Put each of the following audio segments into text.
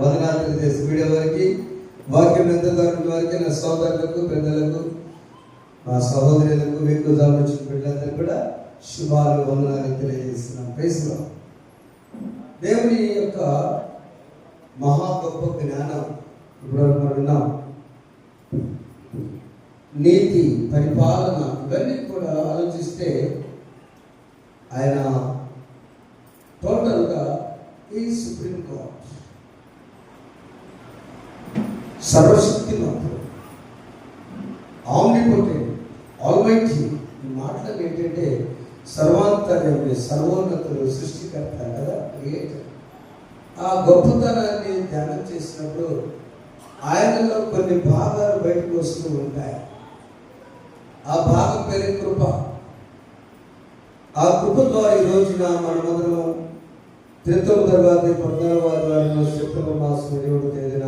వందనాలు తెలియజేసి వీడియో వారికి వాక్యం ఎంత వారికి నా సోదరులకు పెద్దలకు మా సహోదరులకు మీకు వచ్చిన బిడ్డలందరూ కూడా శుభాలు వందనాలు తెలియజేస్తున్నాం. Praise Lord. దేవుని యొక్క మహా గొప్ప జ్ఞానం ఇప్పుడు మనం విన్నాం. నీతి, పరిపాలన ఇవన్నీ కూడా ఆలోచిస్తే ఆయన టోటల్గా ఈ సుప్రీం కోర్ట్, సర్వశక్తిమంతుడు, ఆమ్నిపోటెంట్, ఆల్మైటీ. ఈ మాటలు ఏంటంటే సర్వాంతర్యామి, సర్వోన్నతుడు, సృష్టికర్త కదా, క్రియేటర్. ఆ గొప్పతనాన్ని ధ్యానం చేసినప్పుడు ఆయనలో కొన్ని భాగాలు బయటకు వస్తూ ఉంటాయి. ఆ భాగం పేరు కృప. ఆ కృప ద్వారా ఈ రోజున మనమందరం 19వ ఆదివారం సెప్టెంబర్ మాసం 27వ తేదీన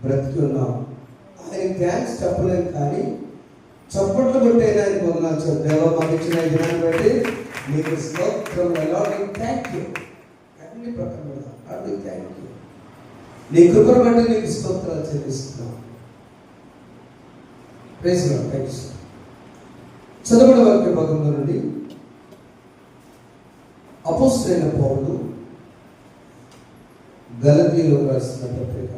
బ్రతికి ఉన్నాం. ఆయన థ్యాంక్స్ చెప్పలేము, కానీ చప్పట్లు కొట్టేనా ఆయన పొందనాలు. దేవా మాకు ఇచ్చిన ఈ దినాన్ని బట్టి మీకు స్తోత్రం, థ్యాంక్ యూ. అన్ని ప్రకారం థ్యాంక్ యూ. నీ కృపను బట్టి నీకు స్తోత్రాలు చెల్లిస్తున్నాం. Praise Lord. Thank you sir. చదవడం వాక్య భాగంలో నుండి అపోస్తలుడైన పౌలు గలతీయులకు రాసిన పత్రిక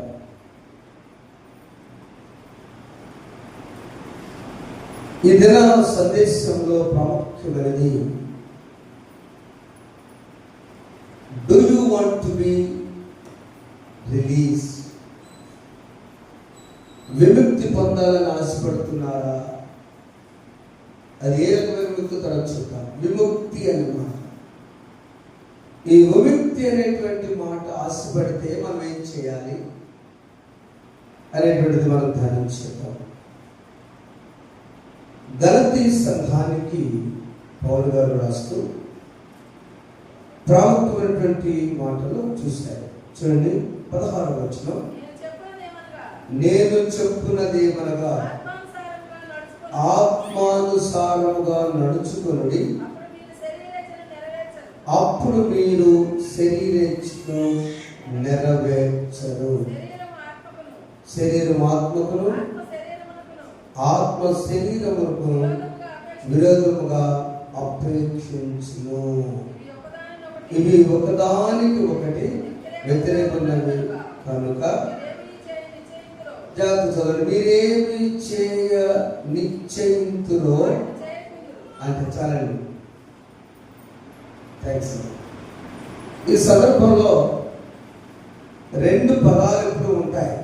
ఈ దిన సందేశంలో ప్రాముఖ్యమైనది, do you want to be release? విముక్తి పొందాలని ఆశపడుతున్నారా? అది ఏ రకమైన విముక్తి తర్వాత చూద్దాం. విముక్తి అన్నమాట. ఈ విముక్తి అనేటువంటి మాట ఆశపడితే మనం ఏం చేయాలి అనేటువంటిది మనం ధ్యానం చేద్దాం. గలతీ సంఘానికి పౌలు గారు రాస్తూ ప్రాముఖ్యమైనటువంటి మాటలు చూశారు. చూడండి, 16వ వచనం. నేను చెప్పున్నదేమనగా ఆత్మానుసారముగా నడుచుకొనుడి, అప్పుడు మీరు శరీరేచ్ఛను నెరవేర్చరు. శరీరం ఆత్మకును, ఆత్మ శరీరములకు విరోధముగా అపేక్షించును. ఇవి ఒకదానికి ఒకటి వ్యతిరేకమైనవి కనుక జాగ్రత్త చదవండి. మీరేమి చేయ నిశ్చయింతురో అంటే చాలండి. థ్యాంక్స్. ఈ సందర్భంలో 2 పదాలు ఎప్పుడు ఉంటాయి.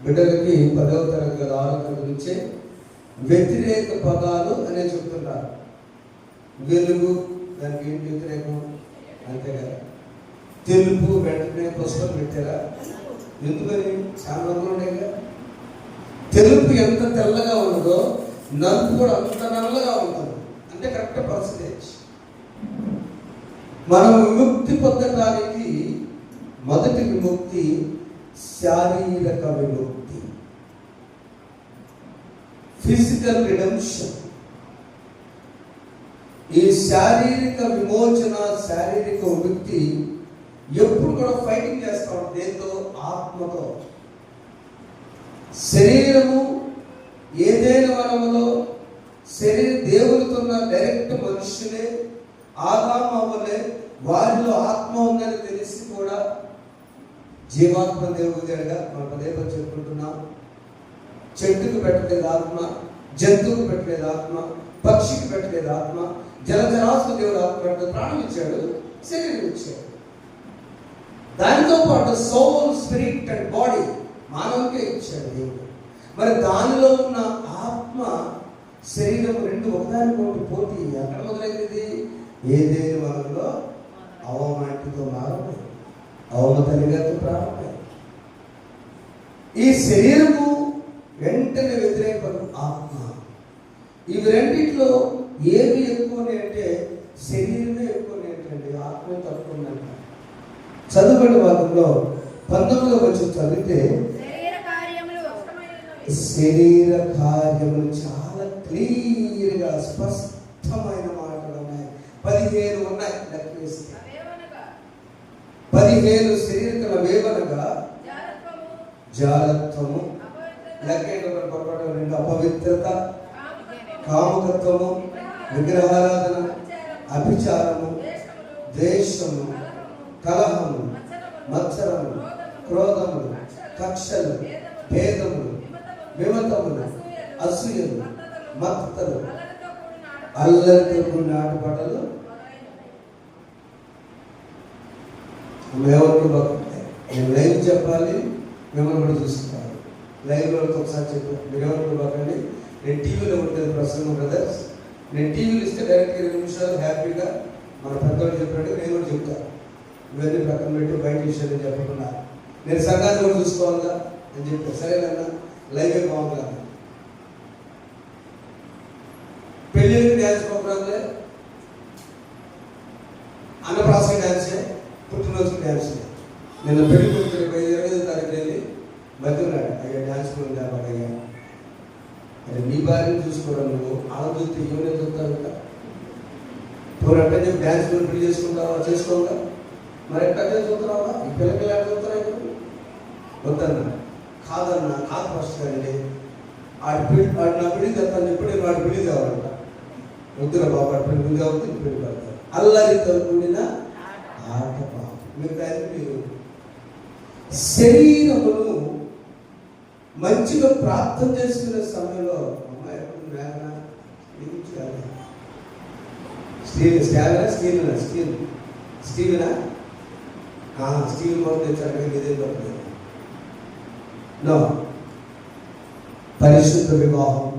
బిడ్డలకి 10వ తరగతి 6వ తరగతి నుంచే వ్యతిరేక పదాలు అనే చెప్తున్నారు. వెలుగు, దానికి ఏంటి వ్యతిరేకం? అంతే కదా. తెలుపు, వెంటనే పుస్తకం పెట్టారా? ఎందుకని? చాలా రంగులు ఉన్నాయి కదా. తెలుపు ఎంత తెల్లగా ఉన్నదో నలుపు కూడా అంత నల్లగా ఉంటుంది. అంటే కరెక్ట్ పర్సంటేజ్. మనం విముక్తి పొందడానికి మొదటి విముక్తి శారీరక విముక్తి, ఫిజికల్ రిడెంప్షన్. ఈ శారీరక విమోచన, శారీరక విముక్తి ఎప్పుడు కూడా ఫైటింగ్ చేస్తా ఉంటుంది. దేంతో? ఆత్మతో. శరీరము ఏదైనా వనములో దేవునితో డైరెక్ట్ మనుషులే, ఆదాము అవ్వలే, వారిలో ఆత్మ ఉందని తెలిసి కూడా జీవాత్మ దేవుడిగా మనం పదేపో చెప్పుకుంటున్నాం. చెట్టుకు పెట్టలేదు ఆత్మ, జంతువుకు పెట్టలేదు ఆత్మ, పక్షికి పెట్టలేదు ఆత్మ, జలచరాలకు దేవుడు ఆత్మ పెట్టలేదు. ప్రాణం ఇచ్చాడు, శరీరం ఇచ్చాడు. దానితో పాటు సోల్, స్పిరిట్ అండ్ బాడీ మానవుకే ఇచ్చాడు దేవుడు. మరి దానిలో ఉన్న ఆత్మ, శరీరం 2 ఒకదానికొకటి పోటీ. ఎక్కడ మొదలైంది? ఏదేని వనంలో అవమాటితో మారదు, అవమతలిగాతో ప్రారంభమైంది. ఈ శరీరము వెంటనే వ్యతిరేకం ఆత్మ. ఇవి రెండిట్లో ఏది ఎక్కువనే అంటే శరీరమే ఎక్కువనే ఏంటండి, ఆత్మ తక్కువ ఉందంట. చదువుకునే వాక్యంలో 19వ వచనం చదివితే శరీర కార్యములు చాలా క్లియర్గా స్పష్టమైన మాటలు ఉన్నాయి. 15 ఉన్నాయి. లెక్క వేస్తే 15 శరీరకల వేవనగా జారత్వము, రెండు అపవిత్రత, కాముకత్వము, విగ్రహారాధన, అభిచారము, ద్వేషము, కలహము, మత్సరము, క్రోధములు, కక్షలు, భేదములు, విమతములు, అసూయలు, మత్తలు, అల్లరితో కూడిన ఆటపాటలు ఎవరికి బాగుంటాయి. నేను లైవ్ చెప్పాలి, మిమ్మల్ని కూడా చూసుకోవాలి. లైవ్ వాళ్ళతో ఒకసారి చెప్పాను, మీరు ఎవరికి బాగండి. నేను టీవీలో ఉంటుంది ప్రసంగం బ్రదర్స్, నేను టీవీలో ఇస్తే డైరెక్ట్ 20 నిమిషాలు హ్యాపీగా మన పెద్దవాళ్ళు చెప్పినట్టు నేను కూడా చెప్తాను. ఇవన్నీ పక్కన పెట్టి బయట విషయాలు చెప్పకుండా నేను సంఘాన్ని కూడా చూసుకోవాలిగా అని చెప్పాను. సరేనన్నా లైవే బాగుందా. పెళ్ళిళ్ళకి డ్యాన్స్ ప్రోగ్రాంలే, అన్నప్రాసన డ్యాన్సే, పుట్టినరోజు డ్యాన్సే. నిన్న పెళ్లి కొడుకు 25వ తారీఖు వెళ్ళి బతుకున్నాడు, అయ్యా డ్యాన్స్ ప్రోగ్రాం అయ్యా. అది నీ భార్యను చూసుకోవడం, నువ్వు అలా చూస్తే ఏమైనా చూస్తావు కదా. ఇప్పుడు అంటే చెప్పి డ్యాన్స్ పెళ్లి చేసుకుంటావా, చేసుకోగా మరి ఎట్లా చూస్తున్నావా, ఈ పిల్లకి ఎలా చూస్తారా? వద్దన్నా, కాదన్నా, కాదు ఫస్ట్ కానీ వాడు నా పెళ్లి తెస్తాను చెప్పి నేను వాడి పెళ్లి కావాలంట. వద్దురా బాబు, వాడి పెళ్లి ముందు కాబట్టి పెళ్లి పడతారు. అల్లరితో కూడిన ఆట పాపం. మీరు శరీరమును మంచిగా ప్రార్థన చేసుకునే సమయంలో అమ్మాయి స్టీల్ బాబు తెచ్చారు, ఇదే పడుతుంది. నో, పరిశుద్ధ వివాహం,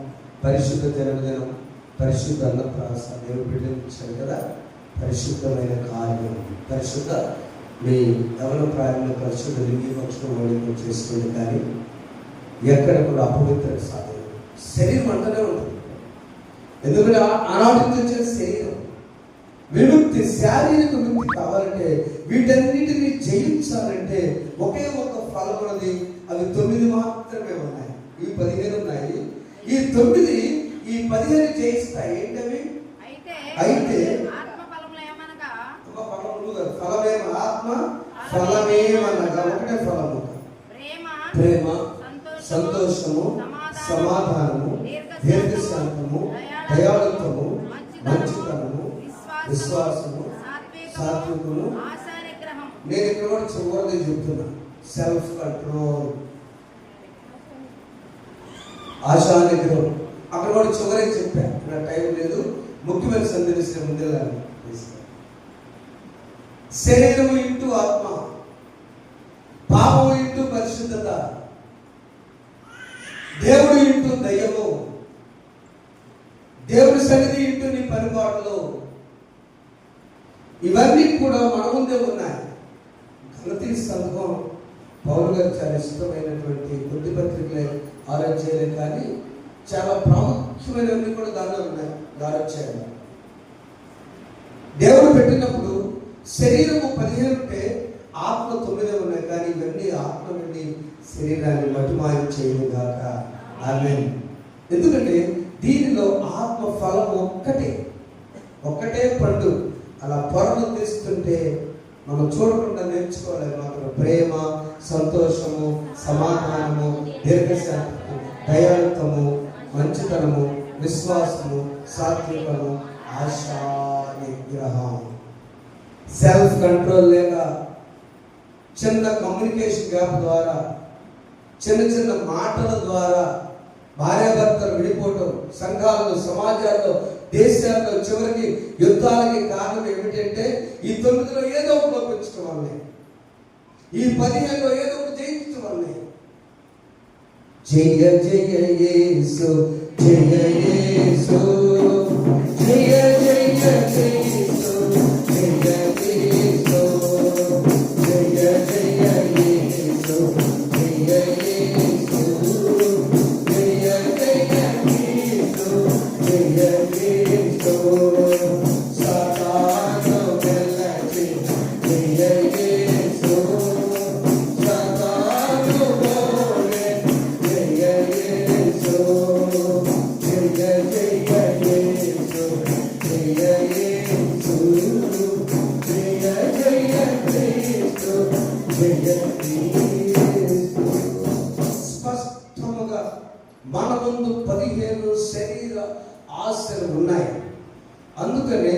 పరిశుద్ధ జన్మదినం, పరిశుద్ధ అన్నప్రాస, దేవుడు బిడ్డలు కదా. పరిశుద్ధమైన కార్యం, పరిశుద్ధ మీ యవన ప్రాయంలో పరిశుద్ధ లింగి పక్షం వాడిని చేసుకుంది. కానీ ఎక్కడ కూడా అపవిత్రత సాధ్యం. శరీరం అంటనే ఉంటుంది, ఎందుకంటే ఆనాటి నుంచి వచ్చిన శరీరం విముక్తి, శారీరక విముక్తి కావాలంటే, వీటన్నిటిని జయించాలంటే ఒకే ఒక ఫలం ఉన్నది. అవి 9 మాత్రమే ఉన్నాయి. ఇవి 15 ఉన్నాయి. ఈ 9 ఈ 15 జయిస్తాయి. ఏంటవి? అయితే ఫలమేమ, ఆత్మ ఫలమేమనగా ఒకటే ఫలము, ప్రేమ, సంతోషము, సమాధానము, దీర్ఘశాంతము, దయాళుత్వము, మంచితనము, విశ్వాసము, సాత్వికము. నేను ఇక్కడ కూడా చివరిగా చెప్తున్నా, సెల్ఫ్ కంట్రోల్, ఆశానిగ్రహం. అక్కడ కూడా చివరే చెప్పాను, నా టైం లేదు, ముఖ్యమైన సందేశం ముందెళ్ళాలి. శరీరము ఇంటూ ఆత్మ, పాపము ఇంటూ పరిశుద్ధత, దేవుడు ఇంటూ దయ్యము, దేవుడి సన్నిధి ఇంటూ నీ పరిపాటులో, ఇవన్నీ కూడా మన ముందే ఉన్నాయి. గలతీ సంఘం పౌలు గారు చాలా ఇష్టమైనటువంటి కొద్ది పత్రికలే ఆలోచనలే, కానీ చాలా ప్రాముఖ్యమైనవన్నీ కూడా దానిలో ఉన్నాయి. ఆలోచన దేవుడు పెట్టినప్పుడు శరీరము 15 ఉంటే ఆత్మ 9 ఉన్నాయి. కానీ ఇవన్నీ ఆత్మ నుండి శరీరాన్ని మటుమాయం చేయను గాక. ఆమేన్. ఎందుకంటే దీనిలో ఆత్మ ఫలం ఒక్కటే పండు. అలా పొరను తీస్తుంటే మనం చూడకుండా నేర్చుకోవాలి. మాత్రం ప్రేమ, సంతోషము, సమాధానము, దీర్ఘశాంతము, దయాళుత్వము, మంచితనము, విశ్వాసము, సాత్వికము, ఆశా నిగ్రహం. సెల్ఫ్ కంట్రోల్ లేక చిన్న కమ్యూనికేషన్ గ్యాప్ ద్వారా, చిన్న మాటల ద్వారా భార్యాభర్తలు విడిపోవటం, సంఘాల్లో, సమాజాల్లో, దేశాల్లో, చివరికి యుద్ధాలకి కారణం ఏమిటంటే ఈ 9లో ఏదో ఒకటి లోపించడం వల్లే, ఈ 15లో ఏదో ఒకటి జయించడం వల్లే. జయ జయ యేసు, జయ యేసు, జయ జయ యేసు, జయ యేసు, జయ జయ యేసు, జయ యేసు, జయ జయ యేసు, జయ యేసు. సాతాను వెళ్ళచి జయ యేసు, సాతాను పోలే జయ యేసు, జయ జయ యేసు, జయ యేసు, జయ జయ యేసు, జయ యేసు. మనమందు 15 శరీర ఆశలు ఉన్నాయి. అందుకనే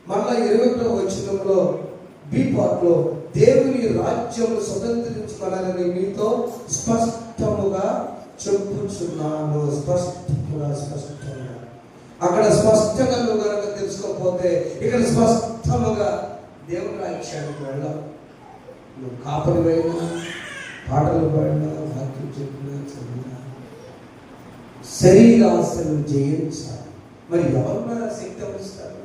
మళ్ళా 21వ వచనంలో బి పార్ట్లో దేవుని రాజ్యం స్వతంత్రించుకోవాలని మీతో స్పష్టముగా చెప్పుచున్నాను. స్పష్టంగా అక్కడ స్పష్టంగా నువ్వు కనుక తెలుసుకోకపోతే ఇక్కడ స్పష్టముగా దేవుని రాజ్యానికి వెళ్ళాం. నువ్వు కాపరి అయినా, పాటలు పాడినా, వాక్యం చెప్పినా, చదివినా శరీర ఆశలను జయించాలి. మరి ఎవరున్నారా శక్తి అవస్తారు?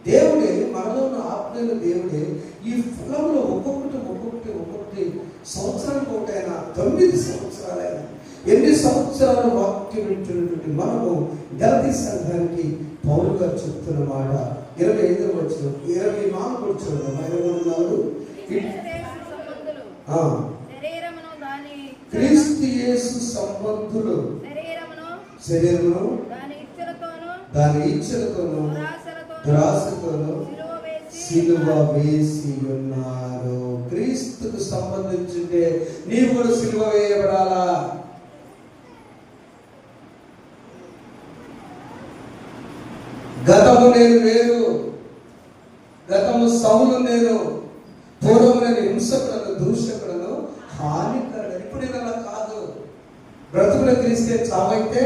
దేవుడే, మనలో ఉన్న ఆత్మీయుల దేవుడే ఈ ఫలంలో ఒక్కొక్కటి సంవత్సరానికి ఒకటైనా 9 సంవత్సరాలైనా ఎన్ని సంవత్సరాలు వాక్యం వింటున్నటువంటి మనము గలతీ సంఘానికి పౌలు గారు చెప్తున్న మాట 25వ వచనం 24 వచనం క్రీస్తు యేసు సంబంధులు శరీరమును దాని ఇచ్చలతోను దురాశతోను సిలువ వేసి ఉన్నారు. క్రీస్తుకు సంబంధించుంటే నీవు కూడా సిలువ వేయబడాలా? గతము నేను వేరు, గతము సౌలు నేను, పూర్వము నేను హింసకులను, దూషకులను, హానికరులను. ఇప్పుడు నేను అలా కాదు. బ్రతుకుల క్రీస్తే చావైతే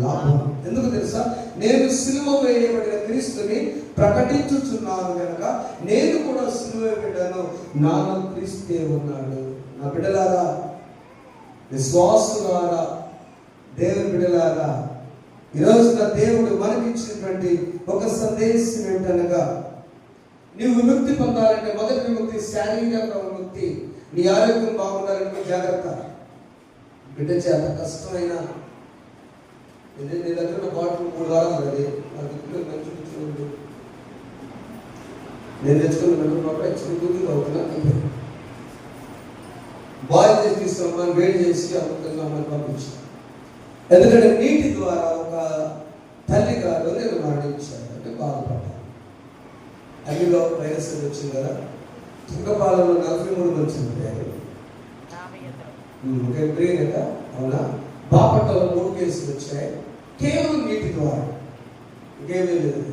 లాభం. ఎందుకు తెలుసా? నేను సిలువ వేయబడిన క్రీస్తుని ప్రకటించుచున్నాను కనుక నేను కూడా సిలువ వేయబడ్డాను, నాలో క్రీస్తే ఉన్నాడు. నా బిడ్డలారా, విశ్వాసులారా, దేవుని బిడ్డలారా, ఈరోజు నా దేవుడు మనకిచ్చినటువంటి ఒక సందేశం ఏంటనగా, నీవు విముక్తి పొందాలంటే మొదటి విముక్తి శారీరక విముక్తి. నీ ఆరోగ్యం బాగుండాలంటే జాగ్రత్త. బిడ్డ చేత కష్టమైన నీ దగ్గర ఉన్న బాటిల్ 3 వారాలు అది మంచి నేను తెచ్చుకున్న అవుతున్నా బాయిల్ చేసి తీసుకున్నాను, వేడి చేసి అద్భుతంగా మనకు పంపించాను. ఎందుకంటే నీటి ద్వారా ఒక తల్లి గారు నేను మరణించాను అంటే బాధపడ్డాను. అల్లిలో వైరస్ వచ్చింది కదా, తుంగపాలలో 43 మంది చనిపోయారు. అవునా? బాపట్లలో 3 కేసులు వచ్చాయి కేవలం నీటి ద్వారా. ఇంకేమీ లేదు.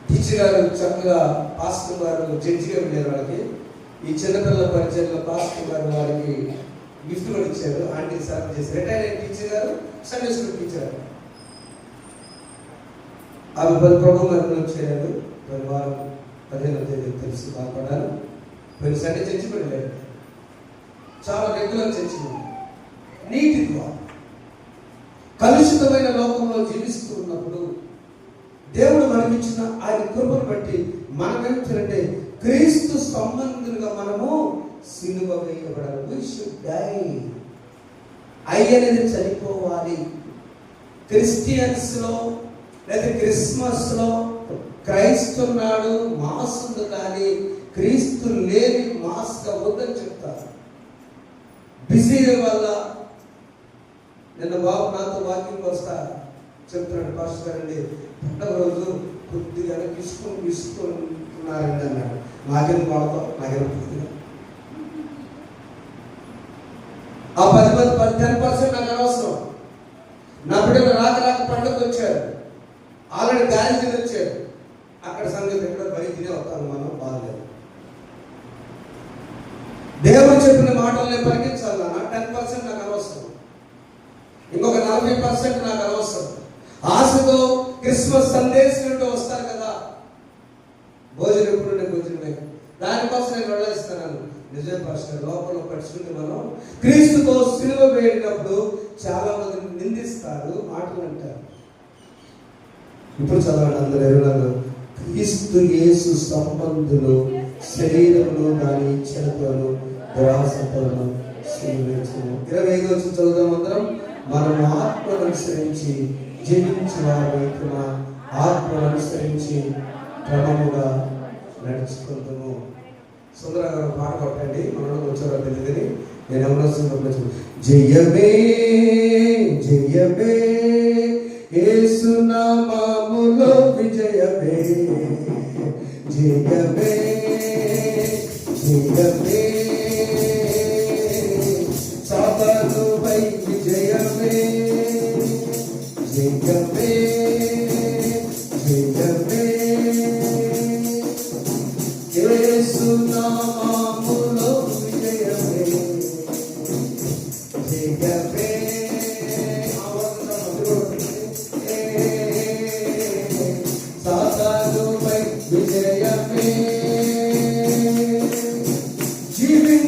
టీచర్ గారు చక్కగా పాస్టర్ గారు జడ్జిగా వెళ్ళారు. వాళ్ళకి ఈ చిన్నపిల్లల పరిచయంలో పాస్టర్ గారు వారికి గిఫ్ట్ కూడా ఇచ్చారు. ఆంటీ సార్ చేసి రిటైర్ అయిన టీచర్ గారు సండే స్కూల్ టీచర్. ఆమె ప్రభు మరణం వచ్చారు. వారం 15వ తేదీ తెలిసి బాధపడ్డాను. కొన్ని సండే చర్చి పెట్టలేదు, చాలా రెగ్యులర్ చర్చి. నీటి ద్వారా కలుషితమైన లోకంలో జీవిస్తూ ఉన్నప్పుడు దేవుడు మనకిచ్చిన ఆయన కృపను బట్టి మనం ఏమిటంటే క్రీస్తు సంబంధులుగా మనము సిలువ వేయబడాలి. We should die. అనేది చనిపోవాలి. క్రిస్టియన్స్ లో లేదా క్రిస్మస్ లో క్రైస్తున్నాడు మాస్ ఉంది, కానీ క్రీస్తు లేని మాస్గా వద్దని చెప్తారు. బిజీ వల్ల నిన్న బాబు నాతో వాకింగ్ వస్తా చెప్తున్నాడు, పాస్టర్ గారండి పండుగ రోజు కొద్దిగా తీసుకుంటున్నారండి అన్నాడు. నాకేం వాడతాం, నాకేం కొద్దిగా ఆ 10% నాకు అనవసరం. నా బిడ్డలు రాక పండుగ వచ్చారు, ఆల్రెడీ గాలి తిని వచ్చారు. అక్కడ సంగతి ఎక్కడ బయట తినే వస్తాను, మనం బాగలేదు. దేవుడు చెప్పిన మాటల్ని పరిగించాలి. నా 10% నాకు అనవసరం, ఇంకొక 40% నాకు అనవసరం. ఆశతో క్రిస్మస్ సందేశంతో వస్తారు కదా, భోజనం ఎప్పుడు భోజనమే, దానికోసం నేను వెళ్ళిస్తున్నాను. నిజం పాస్టర్, లోపల పడుచుకుంటే మనం క్రీస్తుతో సిలువ వేడినప్పుడు చాలా మంది నిందిస్తారు, మాటలు అంటారు. ఇప్పుడు చదవండి అందరూ ఎవరు? క్రీస్తు యేసు సంబంధులు శరీరంలో దాని ఇచ్చలతోను దురాశతోను సిలువేర్చును. 25వ వచనం చదువుదాం అందరం. మనం ఆత్మను అనుసరించి జీవించిన వైపున ఆత్మను అనుసరించి క్రమముగా నడుచుకుంటాము. సుందర గారు పాట కొట్టండి, మనం వచ్చారో తెలియదని నేను ఎవరో జయమే జయమే యేసు నామములో విజయమే, జయమే జయమే సబనుపై విజయమే.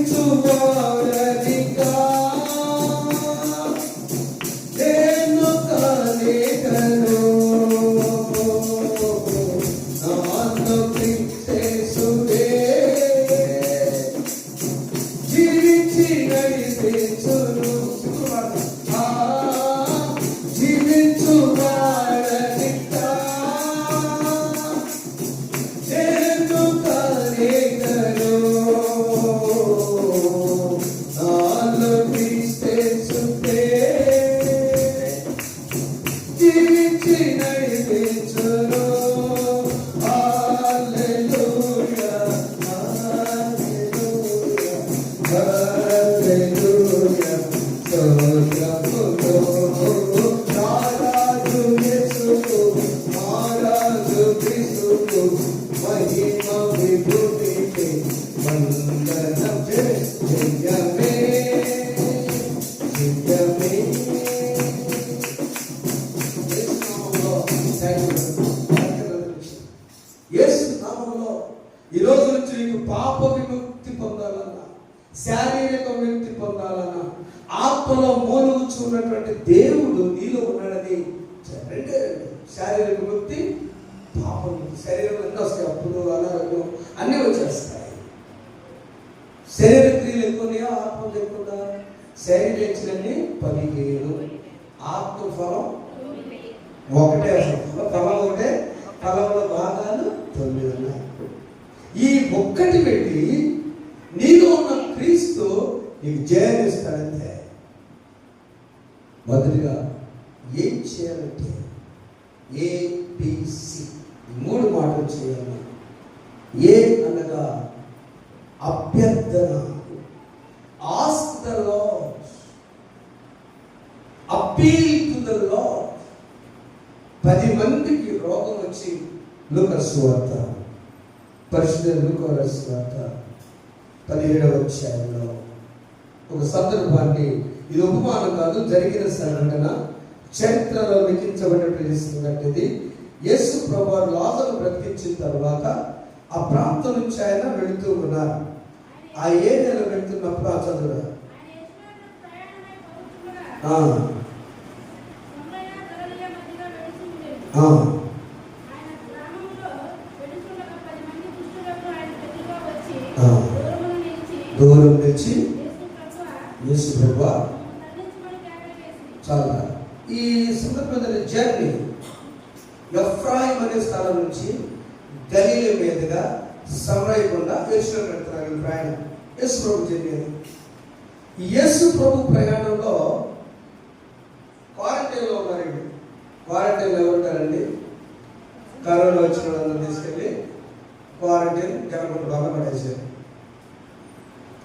జీవించువాడనిగా నేను కాలేకను నాలో క్రీస్తేసువే జీవించి నడిపించును జీవించువాడనిగా నేను కాలేకను నాలో క్రీస్తేసువే జీవించి నడిపించును. హల్లెలూయా హల్లెలూయా హల్లెలూయా స్తోత్రములు రారాజు యేసుకు మహారాజు క్రీస్తుకు మహిమ విభూతికి వందనం జయమే జయమే. యేసు నామములో ఈ రోజు నుంచి నీకు పాప విముక్తి పొందాలన్నా, శారీరక విముక్తి పొందాలన్నా, ఆత్మలో మూలుగుచున్నటువంటి దేవుడు నీలో ఉన్నాడని రెండే శారీరక విముక్తి, పాప విముక్తి. శరీరంలో ఎన్నో వస్తాయి, అప్పులు అనారోగ్యం అన్నీ వచ్చేస్తాయి. శరీర క్రియలు ఎక్కువగా ఆత్మ లేకుండా శరీర ఇచ్చినన్ని 15, ఆత్మ ఫలం ఒకటే. అసలు ఫలం ఒకటే, ఫలంలో భాగాలు 9 ఉన్నాయి. ఈ ఒక్కటి పెట్టి నీలో ఉన్న క్రీస్తు నీకు జయనిస్తాడంతే. మొదటిగా ఏం చేయాలంటే ABC 3 మాటలు చేయాలి. ఏ అనగా అభ్యర్థన, ask the lord, appeal to the lord. 10 మందికి రోగం వచ్చి లూకా సువార్త, పరిశుద్ధ లూకా సువార్త 17వ అధ్యాయంలో ఒక సందర్భాన్ని, ఇది ఉపమానం కాదు, జరిగిన సంఘటన, చరిత్రలో లిఖించబడినటువంటి సంగతి. యేసు ప్రభువు లాజరు బ్రతికించిన తర్వాత ఆ ప్రాంతం నుంచి ఆయన వెళుతూ ఉన్నారు. ఆ ఏరియాలో వెళ్తున్నప్పుడు ఆ చదువు దూరం నుంచి యేసు ప్రభువా చాలా. ఈ సందర్భంలో జర్నీ ఎఫ్రాయిం అనే స్థలం నుంచి గలీలే మీదుగా సమరయ గుండా యెరూషలేము వెళ్తున్నారు ప్రయాణం. యేసు ప్రభు జర్నీ. ఈ యేసు ప్రభు ప్రయాణంలో క్వారంటైన్లో ఉన్నారండి. క్వారంటైన్లో ఎవరుంటారండి? కరోనా వచ్చిన వాళ్ళందరూ తీసుకెళ్ళి క్వారంటైన్ జనకుండా బాగా పడేసారు.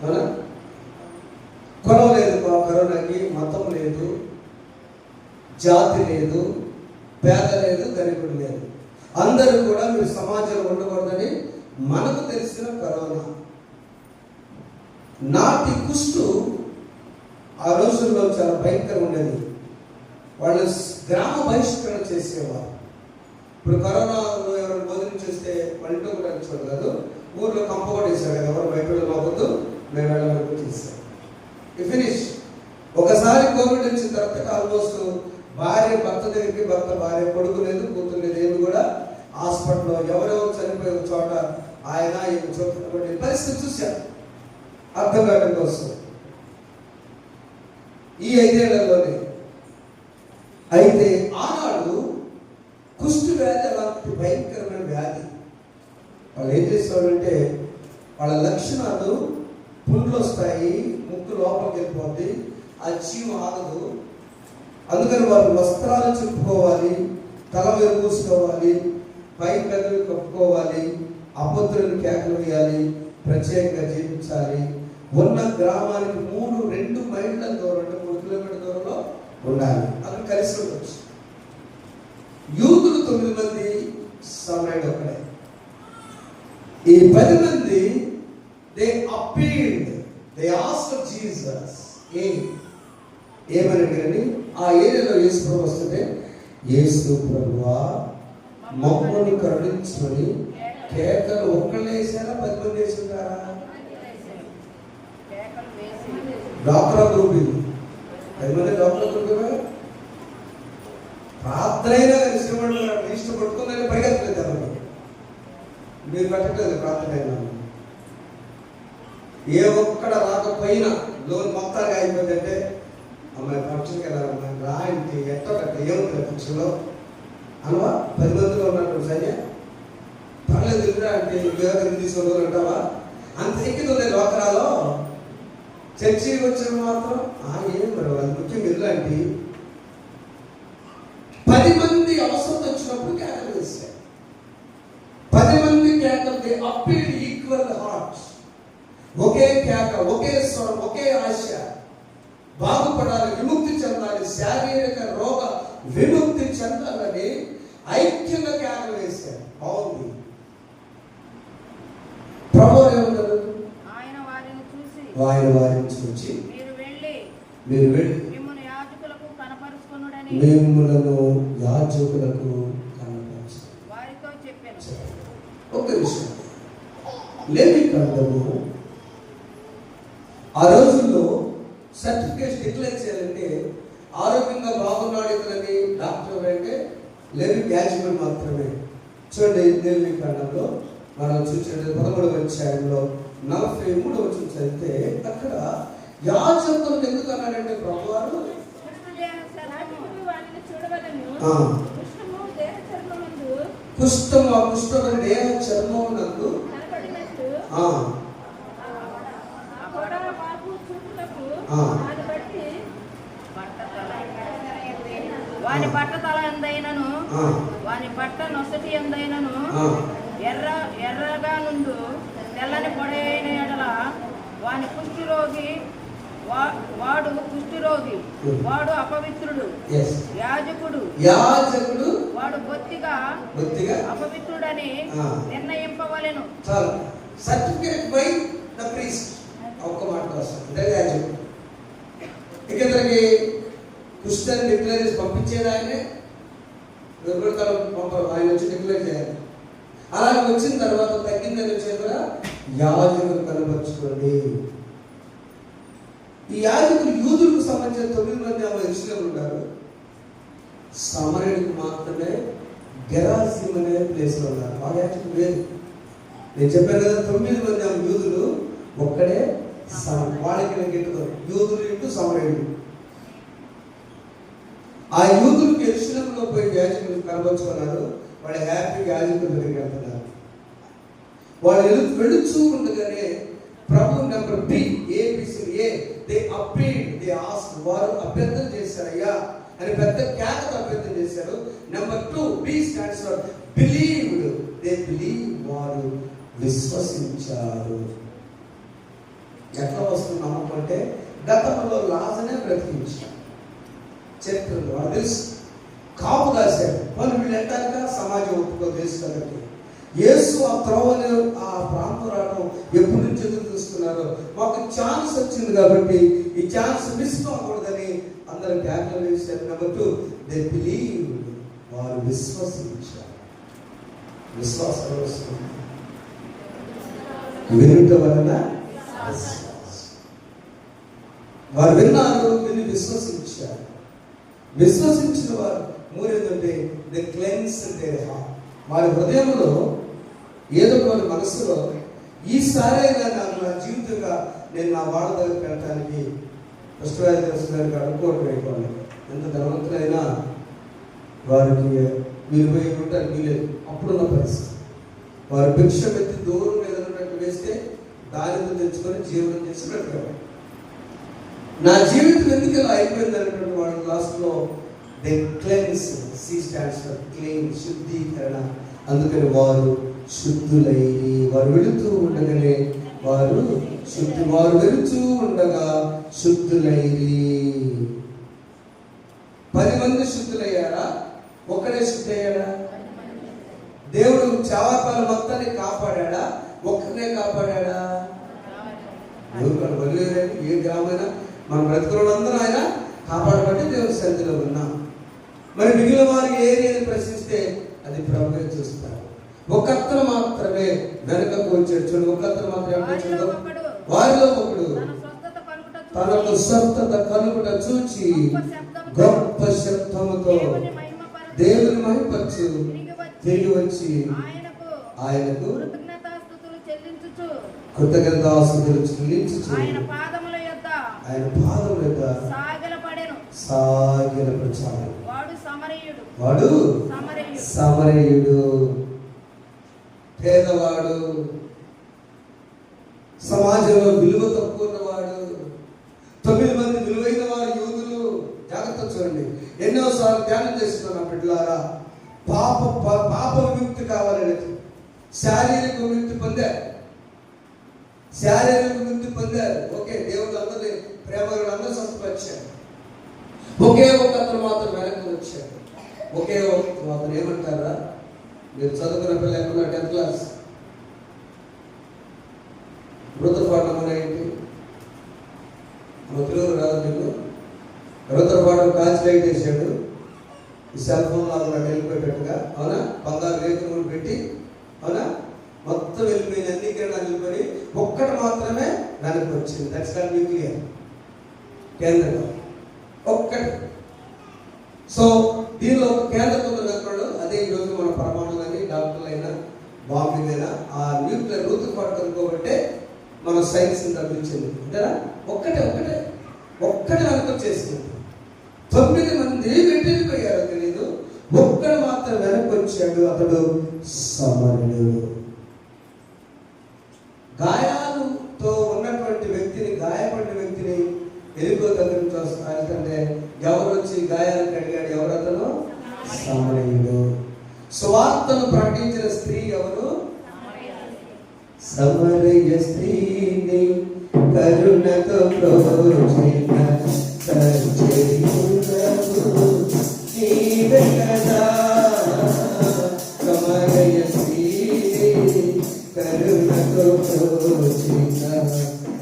అవునా? కులం లేదు కరోనాకి, మతం లేదు, జాతి లేదు, పేద లేదు, ధనికుడు లేదు. అందరూ కూడా మీరు సమాజంలో ఉండకూడదని మనకు తెలిసిన కరోనా. నాటి కుష్టు ఆ రోజుల్లో చాలా భయంకరంగా ఉండేది. వాళ్ళు గ్రామ బహిష్కరణ చేసేవారు. ఇప్పుడు కరోనాలో ఎవరైనా భోజనం చేస్తే వాళ్ళ ఇంట్లో కూడా చూడదు కాదు, ఊర్లో కంప కూడా వేశారు కదా, ఎవరు బయట వెళ్ళవద్దు, మేము వెళ్ళవరకు చేశారు. ఫినిష్. ఒకసారి కోవిడ్ వచ్చిన తర్వాత ఆల్మోస్ట్ భార్య భర్త దగ్గరికి, భర్త భార్య, కొడుకు లేదు, కూతురు లేదు, ఏమి కూడా హాస్పిటల్లో ఎవరెవరు చనిపోయే చోట ఆయన చూస్తున్నటువంటి పరిస్థితి చూశారు. అర్థం కావడం కోసం ఈ 5 ఏళ్లలోనే. అయితే ఆనాడు కుష్టు వ్యాధి అలాంటి భయంకరమైన వ్యాధి. వాళ్ళు ఏం చేస్తారంటే వాళ్ళ లక్షణాలు, పుండ్లు వస్తాయి, ముక్కు లోపలికి వెళ్ళిపోద్ది, ఆ చీమ ఆగదు. అందుకని వాళ్ళు వస్త్రాలు చింపుకోవాలి, తల మీద పూసుకోవాలి, పై పెదవి కప్పుకోవాలి, అపత్రులను కేకలు వేయాలి, ప్రత్యేకంగా జీవించాలి. ఉన్న గ్రామానికి 2 మైళ్ళ దూరం, అంటే 3 కిలోమీటర్ల దూరంలో ఉండాలి. అక్కడ కలిసి ఉండొచ్చు. యూదులు 9 మంది, సమరయుడు ఒకడే. ఈ 10 మంది they appealed, they asked Jesus. ఏమని కానీ ఆ ఏరియాలో యేసు ప్రభు వస్తుంటే, యేసు ప్రభువా మమ్మల్ని కరుణించమని కేకలు ఒక్కళ్ళు వేసారా, 10 మంది వేసి ఉంటారా? డాక్టర్ గ్రూప్ ఇది 10 మంది డాక్టర్ గ్రూప్ ప్రార్థన రిజిస్టర్ పట్టుకుందని పరిగెత్తలేదు ఎవరు. మీరు పెట్టట్లేదు ప్రార్థన. ఏ ఒక్కడ రాకపోయినా లోన్ మొత్తానికి అయిపోయిందంటే అమ్మాయి ఫంక్షన్కి వెళ్ళాలమ్మా రా ఇంటి ఎట్ట కట్ట ఏముంటుంది ఫంక్షన్లో అనవా 10 మందిలో ఉన్నట్టు సరే పర్లేదు తిరుగురా అంటే వేరే తీసుకొని అంటావా? అంత ఎక్కింది ఉంది లోకరాలో. చర్చికి వచ్చిన మాత్రం ఏం మరి అది ముఖ్యం ఇలాంటి 10 మంది అవసరం వచ్చినప్పుడు కేకలు వేశారు. 10 మంది కేకలు అప్పీల్ ఈక్వల్ హార్ట్స్. ఒకే కేక, ఒకే స్వరం, ఒకే ఆశ. బాగుపడాలి, విముక్తి చెందాలి, శారీరక రోగ విముక్తి చెందాలని ఐక్యంగా కేకలు వేశారు. బాగుంది. ప్రభు ఏమన్నారు? ఆయన వారిని చూచి మీరు వెళ్ళి మిమ్మల్ని యాజకులకు కనపరుచుకొనుడని వారితో చెప్పాను. ఒక విషయం, లేవి కాండము ఆ రోజుల్లో సర్టిఫికేట్ డిక్లేర్ చేయాలంటే ఆరోగ్యంగా బాగున్నాడు ఇతనని డాక్టర్ అంటే లేవి యాజకులు మాత్రమే. చూడండి, లేవి కాండంలో మనం చూసినట్టు 13వ అధ్యాయంలో 43వ చదివితే అక్కడ యాజకులు ఎందుకు అన్నాడంటే ప్రభువారు కుష్ఠము దేహ చర్మమునందు వాని బట్ట తల ఎందైనను వాని బట్ట నొసటి ఎందైనను ఎర్రగా నుండు తెల్లని పొడైన ఎడల వాని కుష్ఠరోగి వాడు కుష్ఠరోగి, వాడు అపవిత్రుడు. యాజకుడు వాడు బొత్తిగా అపవిత్రుడని నిర్ణయింపవలెను. Certificate by the priest. ఒక్క మాట వస్తుంది యాజకుడు. ఇక్కడికి కుష్ఠని డిక్లేర్ చేసి పంపించేది ఆయనే. పంపారు, ఆయన వచ్చి డిక్లేర్ చేయాలి. అలాగే వచ్చిన తర్వాత తగ్గిందని వచ్చేది కూడా యాజకులు కనపరుచుకోండి. ఈ యాజకులు యూదులకు సంబంధించిన 9 మంది ఇస్రాయేలు ఉన్నారు. సమరయుడికి మాత్రమే గెరాసిం అనే ప్లేస్ లో ఉన్నారు. ఆ యాజకులు లేదు. నేను చెప్పాను కదా 9 మంది యూదులు, ఒక్కడే వాళ్ళకి యూదులు ఇంటూ సమరయుడు. ఆ యూదులకు యెరూషలేములో పోయి యాజకులు కనపరుచుకున్నారు. వాళ్ళు హ్యాపీగా యాజకుల దగ్గరికి వెళ్తున్నారు. వాళ్ళు వెళుచూ ఉండగానే ప్రభు నెంబర్ బి ఏబిసిఏ దే అప్పీల్డ్, దే ఆస్క్డ్, వారు అభ్యర్థన చేశారు అయ్యా అని పెద్ద కేకతో అభ్యర్థన చేశారు. Number 2 B stands for believed, they believe, వారు విశ్వసించారు. ఎట్లా వస్తుంది నమ్మకం అంటే గతంలో లాజనే బ్రతికించారు. చరిత్రలో వాడు తెలుసు, కాపు కాశారు. వాళ్ళు వీళ్ళు ఎంటాక సమాజం ఒప్పుకో తెలుసు కాబట్టి యేసు ఆ త్రోవని ఆ ప్రాంతం రావడం ఎప్పటి నుంచి ఎదురు చూస్తున్నారో మాకు ఛాన్స్ వచ్చింది కాబట్టి ఈ ఛాన్స్ మిస్ అవ్వకూడదని అందరూ క్యాపిటల్ వేశారు. నెంబర్ 2 దే బిలీవ్, వారు విశ్వసించారు. విశ్వాసం వస్తుంది వినుట వలన. వారు విన్నారు, విని విశ్వసించారు. విశ్వసించిన వారు మూడేంటంటే దే క్లెన్స్ దేర్ హార్ట్. వారి హృదయంలో ఏదో వారి మనసులో ఈసారైనా నాకు నా జీవితంగా నేను నా వాళ్ళ దగ్గర పెట్టడానికి కష్టవారికి అనుకోవడం అయిపోవాలి. ఎంత ధనవంతులైనా వారికి మీరు పోయి ఉంటారు వీలేదు. అప్పుడున్న పరిస్థితి వారు భిక్ష పెట్టి దూరం మీద ఉన్నట్టు వేస్తే దారితో తెచ్చుకొని జీవనం చేసి పెట్టారు. నా జీవితం ఎందుకు ఇలా అయిపోయింది అనేటువంటి వాళ్ళ లాస్ట్లో they cleanse, C stands for clean, శుద్ధీకరణ. అందుకని వారు శుద్ధులై, వారు వెళుతూ ఉండగానే వారు వెళుతూ ఉండగా శుద్ధులైరి. 10 మంది శుద్ధులయ్యారా? ఒక్కడే శుద్ధయ్యాడా? దేవుడు చావపాల మొత్తాన్ని కాపాడా? ఒక్కనే కాపాడా? ఏ గ్రామైనా మన బ్రతుకులందరూ ఆయన కాపాడబట్టి దేవుని సన్నిధిలో ఉన్నాం. మరి మిగిలిన వారికి ఏరియాని ప్రశ్నిస్తే అది ప్రభువే చూస్తారు. ఒకత్తరు మాత్రమే వెనక కూర్చొని, ఒకత్తరు మాత్రమే వారిలో ఒకడు తనకు స్వస్థత కలుగుట చూచి గొప్ప శబ్దముతో దేవుని మహిమపరచు తిరిగి వచ్చి ఆయనకు కృతజ్ఞతాస్తుతులు చెల్లించుచు ఆయన పాదముల యొద్ద సాగిలపడెను. వాడు సమరయుడు, పేదవాడు, సమాజంలో విలువ తక్కువ ఉన్నవాడు. 9 మంది విలువైన వారు యూదులు. జాగ్రత్త చూడండి, ఎన్నోసార్లు ధ్యానం చేస్తున్నాం బిడ్డలారా. పాప విముక్తి కావాలని శారీరక విముక్తి పొందారు. ఓకే, దేవుడు అందరి ప్రేమలు అందరూ స్వస్థపరిచాడు. ఒకే ఒక అతను మాత్రం వెనక్కి వచ్చాడు. ఒకే ఒక అతను ఏమంటారా, మీరు చదువుకున్న పిల్ల ఎక్కడ 10th క్లాస్ రుద్రపాఠం ఏంటి? మన తెలుగు రాదు మీకు. రుద్రపాఠం కాల్చి లైట్ వేసాడు. ఈ సెల్ ఫోన్ లాగా వెళ్ళిపోయేటట్టుగా, అవునా? బంగారు రేకులు పెట్టి, అవునా? మొత్తం వెళ్ళిపోయింది, అన్ని కిరణాలు వెళ్ళిపోయి ఒక్కటి మాత్రమే వెనక్కి వచ్చింది. దట్స్ కాల్డ్ న్యూక్లియర్ కేంద్రం ఒక్కటి. సో దీనిలో ఒక కేంద్రం ఉన్నప్పుడు అదే ఈరోజు మన పరమాణు కానీ డాక్టర్లు అయినా బాంబింగ్ అయినా ఆ న్యూక్లియర్ రుతుపాటు కనుకోబట్టే మన సైన్స్ తగ్గించింది. అంతేనా? ఒక్కటే వెనక్కి 9 మంది వెళ్ళిపోయారో తెలీదు, ఒక్కడు మాత్రం వెనక్కి వచ్చాడు. అతడు సమరయుడు. గాయాలతో ఉన్నటువంటి వ్యక్తిని, గాయపడిన వ్యక్తిని ఎలుకో దగ్గర నుంచి వెళ్తుంటే ఎవరు వచ్చి గాయాలు కడిగాడు? ఎవరు అతను? సమరయుడు. సువార్తను ప్రకటించిన స్త్రీ ఎవరు? సమరయ స్త్రీని కరుణతో ప్రోచిన నీవే కదా. సమరయ స్త్రీని కరుణతో ప్రోచిన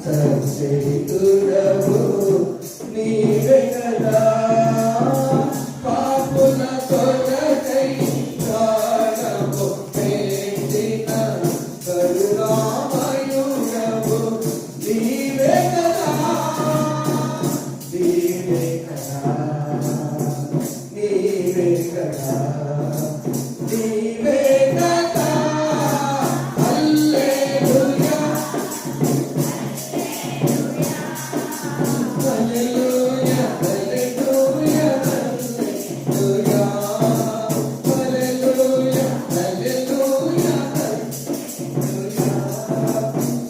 సచరితుడవు నీవే కదా. పాపుల కొరకై ప్రాణము పెట్టిన కరుణామయుడవు నీవే కదా. నీవే కదా, నీవే కదా, నీవే కదా. హల్లెలూయా, హల్లెలూయా, హల్లెలూయా, హల్లెలూయా, హల్లెలూయా, హల్లెలూయా, హల్లెలూయా.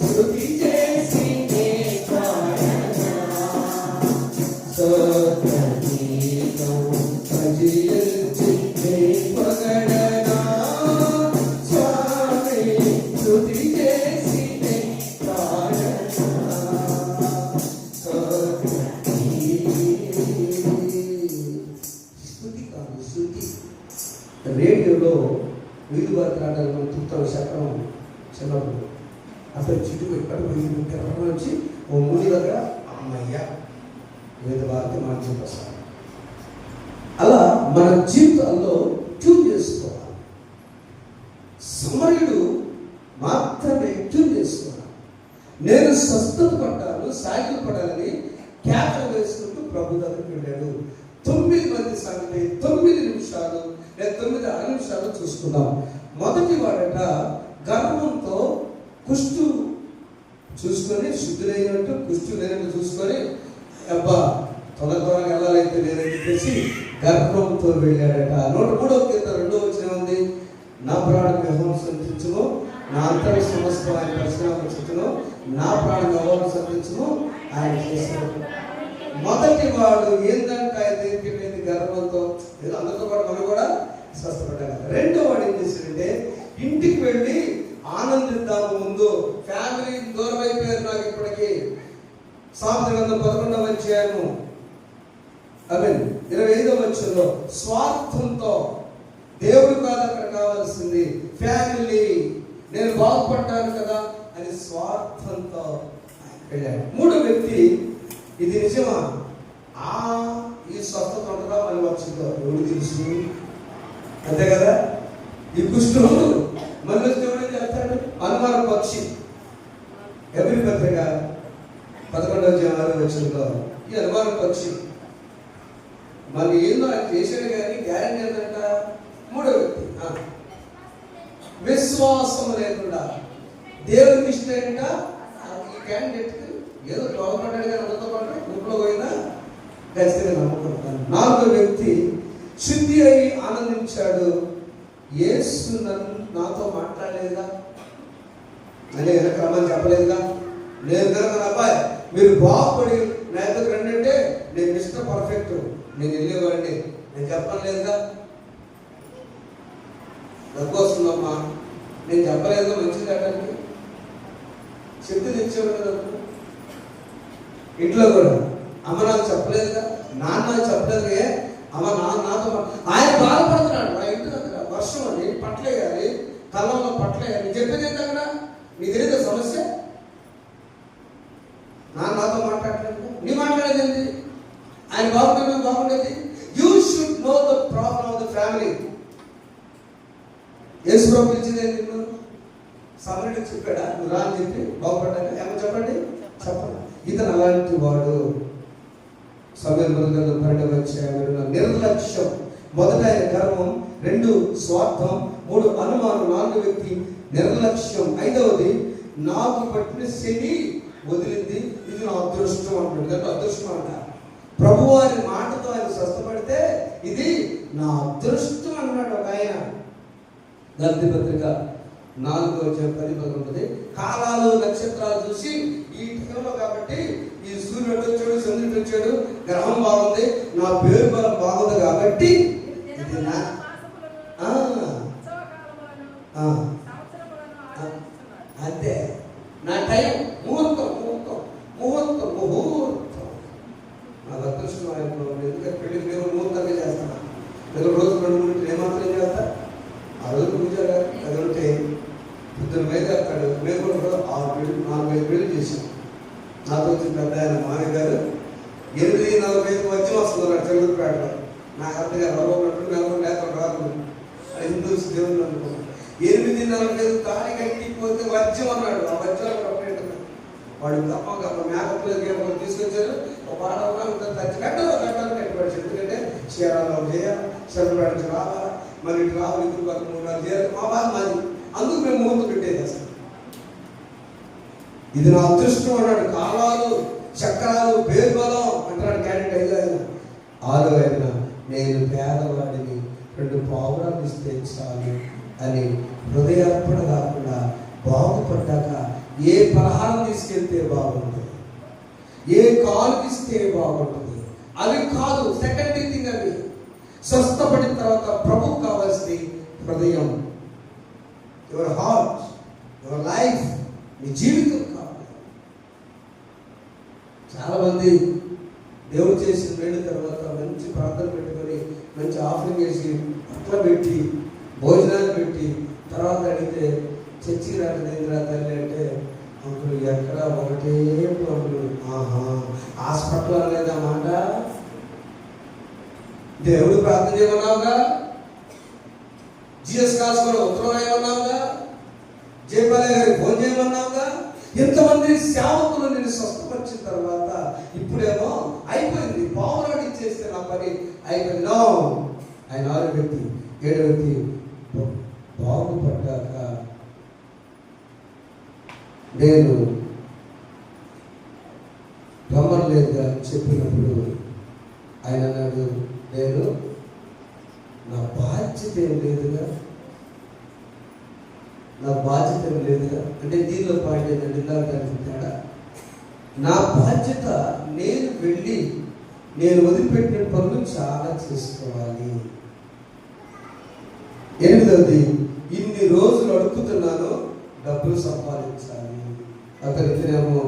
స్తుతి చేసి నీ పాడనా, స్తోత్రగీతం భజించి నీ పొగడనా. స్వామి స్తుతి చేసి నీ పాడనా, స్తుతి కాదు శృతి. రేడియోలో వీధి వార్తలు తుత్తరం శకరం చిన్నప్పుడు అసలు చుట్టూ ఎక్కడ వచ్చి ఓ మూడు దగ్గర అమ్మయ్య వీధి వార్త మార్చుకొస్తారు. అలా మన జీవితాల్లో ట్యూన్ చేసుకోవాలి. సమరయుడు మాత్రమే ట్యూన్ చేసుకోవాలి. నేను స్వస్థత పడ్డాను, సాగిలు పడాలని కేకలు వేసుకుంటూ ప్రభు దగ్గరికి వెళ్ళాడు. 9 మంది సంగతి 9 నిమిషాలు లేదా 9 నిమిషాలు చూసుకుందాం. మొదటి వాడట గర్వంతో కుష్టు చూసుకొని శుద్ధులైనట్టు, కుష్టు లేనట్టు చూసుకొని అబ్బా త్వరగా వెళ్ళాలైతే లేదని చెప్పేసి గర్భంతో వెళ్ళాడట. 103వ కీర్తన 2వ వచనం ఉంది, నా ప్రాణం యెహోవాను స్తుతించుము, నా అంతర సమస్తం ఆయన పరిశుద్ధము, నా ప్రాణం యెహోవాను స్తుతించుము, ఆయన చేసిన. మొదటి వాడు ఏంటంటే ఆయన తెలిపింది గర్వంతో, ఏదో అందరితో పాటు మనం కూడా స్వస్థపడ్డాం. రెండో వాడు ఏం చేశాడంటే ఇంటికి వెళ్ళి ఆనందిద్దాము. ముందు ఫ్యామిలీ దూరం అయిపోయారు నాకు ఇప్పటికీ. సామెతల గ్రంథం 11వ అధ్యాయము 25వ వచనంలో స్వార్థంతో, దేవుడు కాదు అక్కడ కావాల్సింది, ఫ్యామిలీ, నేను బాగుపడ్డాను కదా అని స్వార్థంతో వెళ్ళాడు. 3వ వ్యక్తి, ఇది నిజమా, ఈ స్వస్థత ఉంటుందా అని వచ్చిందో ఎవరు తెలుసు, అంతే కదా. ఈ కుష్ఠం మళ్ళీ ఎవరైతే వెళ్తాడు అనుమాన పక్షి. ఎవరి పత్రిక 11వ 2:6 ఈ అనుమానంకి వచ్చి మరి ఏందో ఆయన చేశాడు కానీ గ్యారెంటీ ఏంటంట. 3వ వ్యక్తి విశ్వాసం లేకుండా దేవునికి ఇష్టంట. ఈ క్యాండిడేట్కి ఏదో గవర్నమెంట్ కానీ అందరితో పాటు గ్రూప్లో పోయినా ఖచ్చితంగా నమ్ముకుంటాను. 4వ వ్యక్తి శుద్ధి అయి ఆనందించాడు. యేసు నాతో మాట్లాడలేదుగా, అనే క్రమం చెప్పలేదుగా. నేను కనుక అబ్బాయి మీరు బాగుపడి నా దగ్గర రండి అంటే నేను మిస్టర్ పర్ఫెక్ట్, నేను వెళ్ళేవాడిని, నేను చెప్పలేదుగా. డబ్బు వస్తుందమ్మా, నేను చెప్పలేదుగా మంచిది కట్టండి, చెప్తే తెచ్చేవాడు కదా. ఇంట్లో కూడా అమ్మ నాకు చెప్పలేదుగా, నాన్న నాకు చెప్పలేదుగా, అమ్మ నాతో ఆయన బాధపడుతున్నాడు. నా ఇంటి దగ్గర వర్షం అని పట్లేయాలి, కళ్ళంలో పట్లేయాలి, చెప్పేది ఏంటి అక్కడ? నీ తెలియదు సమస్య. నాతో మాట్లాడలేదు, నీ మాట్లాడేది ఏంటి? ఆయన బాగుండేది. You should know the problem of the family. యేసు ప్రభు పిలిచింది నిన్ను సమరుడికి చెప్పాడా? నువ్వు రా అని చెప్పి బాగుపడ్డాక ఏమో చెప్పండి. ఇతను అలాంటి వాడు. సమయం 12 నిర్లక్ష్యం. మొదట ఆయన గర్వం, 2 స్వార్థం, 3 అనుమానం, 4 వ్యక్తి నిర్లక్ష్యం, 5వది నాకు పట్టిన శని వదిలింది, ఇది నా అదృష్టం అంటాడు. అదృష్టం అంట. ప్రభువారి మాటతో ఆయన స్వస్థపడితే ఇది నా అదృష్టం అన్నాడు ఒక ఆయన. గలతీ పత్రిక 4:10-11 కాలాలు నక్షత్రాలు చూసి ఈ టైంలో కాబట్టి ఈ సూర్యుడు వచ్చాడు, చంద్రుడు వచ్చాడు, గ్రహం బాగుంది, నా పేరు బలం బాగుంది కాబట్టి ఇది నా అంతే నా టైం. ముహూర్తం నాకు అదృష్టం. ఎందుకంటే పెళ్లికి నేను ముహూర్తంగా చేస్తాను. నేను రోజు 2-3 ఏమాత్రం చేస్తా. ఆ రోజు పూజ అది ఉంటే 2 వేలు చేస్తాడు. మేము కూడా 4-5 వేలు చేసాం. నాతో వచ్చిన పెద్ద ఆయన మామయ్య గారు 8:45 వచ్చి వస్తున్నారు చంద్రపేటలో. నాకు అర్థంగా రవ్వన్నట్టు మేము లేకుండా రాదు హిందూస్ దేవుళ్ళు అనుకున్నాను. 8:45 తాళి కట్టిపోతే వర్జం అన్నాడు. ఆ వర్జాలు వాడు గప్ప మేకప్లో తీసుకొచ్చారు. ఒక వారం కట్టాలి కట్టుబడి. ఎందుకంటే చీరాలో చేయాలి, చంద్రపేట నుంచి రావాలా, మరి ఇటు రావాలి, ఇద్దరు పక్కన 3 చేయాలి. మా బాధ మాది. అందుకు మేము ముహూర్తం పెట్టేది అసలు. ఇది నా అదృష్టం అన్నాడు. కాలాలు చక్రాలు బేర్బలం అంటాడు క్యాండిడేట్. 5 6 నేను పేదవాడిని, 2 పావురాలు ఇస్తే చాలు అని హృదయార్పణ కాకుండా బాగుపడ్డాక ఏ పలహారం తీసుకెళ్తే బాగుంటుంది, ఏ కాలుకి ఇస్తే బాగుంటుంది అవి కాదు. సెకండరీ థింగ్ అవి. స్వస్థపడిన తర్వాత ప్రభువు కావాల్సింది హృదయం, యువర్ హార్ట్, యువర్ లైఫ్, నీ జీవితం కావాలి. చాలా మంది దేవుడు చేసిన వేడిన తర్వాత మంచి ప్రార్థన పెట్టుకొని మంచి ఆఫరింగ్ చేసి అట్లా పెట్టి భోజనాలు పెట్టి తర్వాత అడిగితే చర్చి రాకదేంద్రా తల్లి అంటే అప్పుడు ఎక్కడ ఒకటే ప్రాబ్లం. హాస్పిటల్ అనలేదా మాట? దేవుడు ప్రార్థన చేయమన్నావుగా, జిఎస్ కాల్స్ కూడా ఉత్తరం రాయమన్నావుగా, జయపాలే గారికి ఫోన్ చేయమన్నావుగా. ఎంతమంది సేవకులు నేను స్వస్థపరిచిన తర్వాత ఇప్పుడేమో అయిపోయింది, పావురాడు ఇచ్చేస్తే నా పని అయిపోయింది. నో, ఆయన 6 వ్యక్తి 7 వ్యక్తి బాగుపడ్డాక నేను రమ్మలేదుగా చెప్పినప్పుడు ఆయన అన్నాడు, నేను నా బాధ్యత ఏం లేదుగా, నా బాధ్యత ఏం లేదుగా. అంటే దీనిలో పాయింట్ ఏంటంటే ఇందాక నా బాధ్యత నేను వెళ్ళి నేను వదిలిపెట్టిన పనులు చాలా చేసుకోవాలి. 8వది ఇన్ని రోజులు అడుగుతున్నాను, డబ్బులు సంపాదించాలి. అతను ఇతనేమో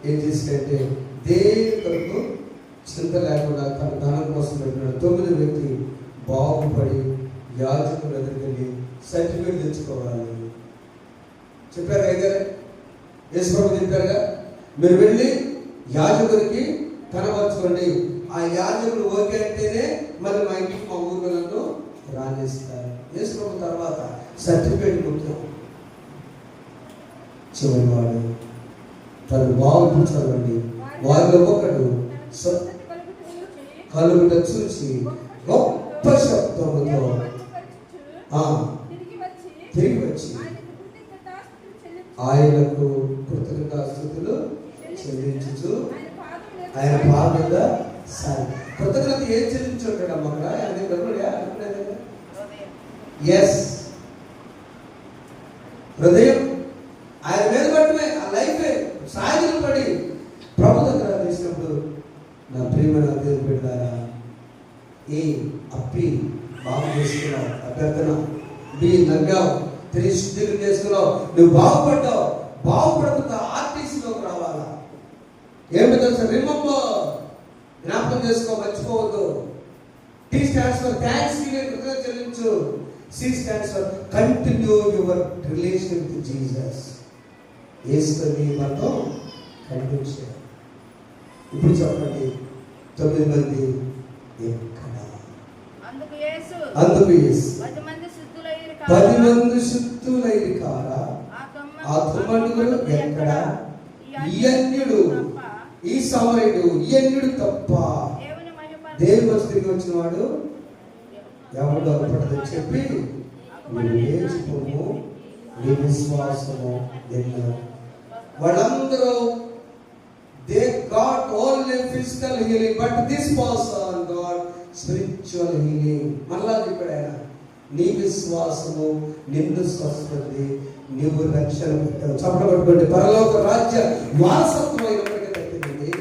ఏం చేసినట్టే దేని కొరకు చింత లేకుండా తన ధనం కోసం పెట్టినాడు. 9వ వ్యక్తి బాగుపడి యాజకుల దగ్గరికి వెళ్ళి సర్టిఫికేట్ తెచ్చుకోవాలి. చెప్పారు కదా, యేసుప్రభు చెప్పారుగా, మీరు వెళ్ళి యాజకుడికి కనబరుచుకోండి, ఆ యాజకుడు ఓకే అంటేనే మరి మా ఇంటికి మా ఊరు నన్ను రాణిస్తారు. యేసుప్రభు తర్వాత సర్టిఫికేట్ ముఖ్యం. చివరివాడు తను బాగుంటుంది చదవండి. వారిలో ఒకడు కలుగుట చూసి గొప్ప శబ్దముతో తిరిగి వచ్చి ఆయనకు కృతజ్ఞతాస్తుతులు చెల్లించుచు ఆయన పాదముల సారి. కృతజ్ఞత ఏం చెల్లించుంటాడు అమ్మ ఎస్ హృదయం ఆయన మీద పట్టమే ఆ లైఫే సాగిలు పడి ప్రభు దగ్గర చేసినప్పుడు నా ప్రియమైన దేవుని బిడ్డలారా ఏ అప్పి బాగు చేసుకున్నావు, అభ్యర్థన బి నగ్గావు, తిరిగి శుద్ధిగా చేసుకున్నావు, నువ్వు బాగుపడ్డావు. బాగుపడుతున్న ఆర్టీసీలోకి రావాలా? ఏమి తెలుసా? రిమెంబర్, జ్ఞాపకం చేసుకో, మర్చిపోవద్దు. T stands for thanksgiving, కృతజ్ఞత చెల్లించు. C stands for continue your relation with Jesus. యేసుని మనతో కంటిన్యూ చేయాలి. ఇప్పుడు చెప్పండి, 9 మంది ఎక్కడ? అందుకు యేసు 10 మంది శుద్ధులైరి కారా? ఆ 9 ఎక్కడ? ఈ అన్యుడు, ఈ సమయుడు, ఈ అన్యుడు తప్ప దేవుని వచ్చి తిరిగి వచ్చిన వాడు ఎవరు అగపడదని చెప్పి నువ్వు నేర్చుకోము, నీ విశ్వాసము ఎన్నో. వాళ్ళందరూ they got only physical healing, but this person got spiritual healing. మళ్ళా చెప్పాడు ఆయన, నీ విశ్వాసము నిన్ను స్వస్థపడి నీవు రక్షణ పెట్టావు. చప్పట పట్టుకోండి. పరలోక రాజ్య వారసత్వం అయినప్పటికీ తగ్గింది.